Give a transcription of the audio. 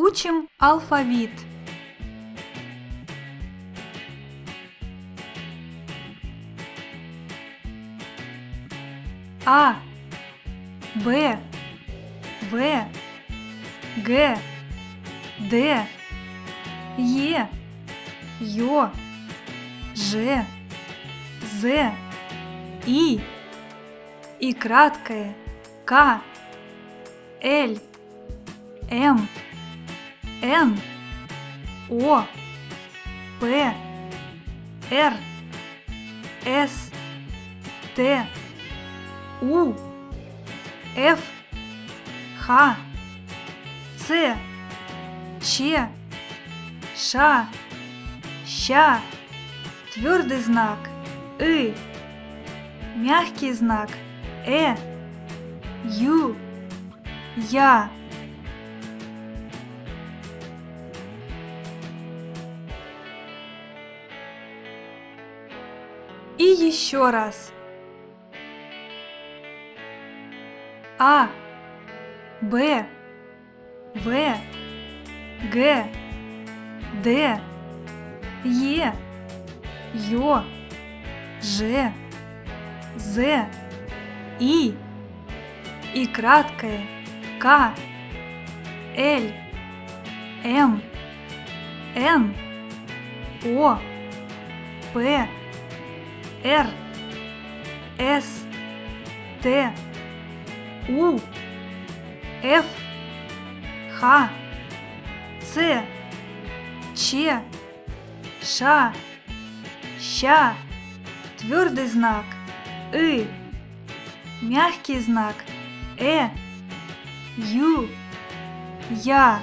Учим алфавит. А, Б, В, Г, Д, Е, Ё, Ж, З, И краткое К, Л, М, Н, О, П, Р, С, Т, У, Ф, Х, Ц, Ч, Ш, Щ, твердый знак И, мягкий знак Ю, Я. И еще раз. А, Б, В, Г, Д, Е, Ё, Ж, З, И краткое К, Л, М, Н, О, П, Р, С, Т, У, Ф, Х, Ц, Ч, Ш, Щ, твердый знак И, мягкий знак Ю, Я.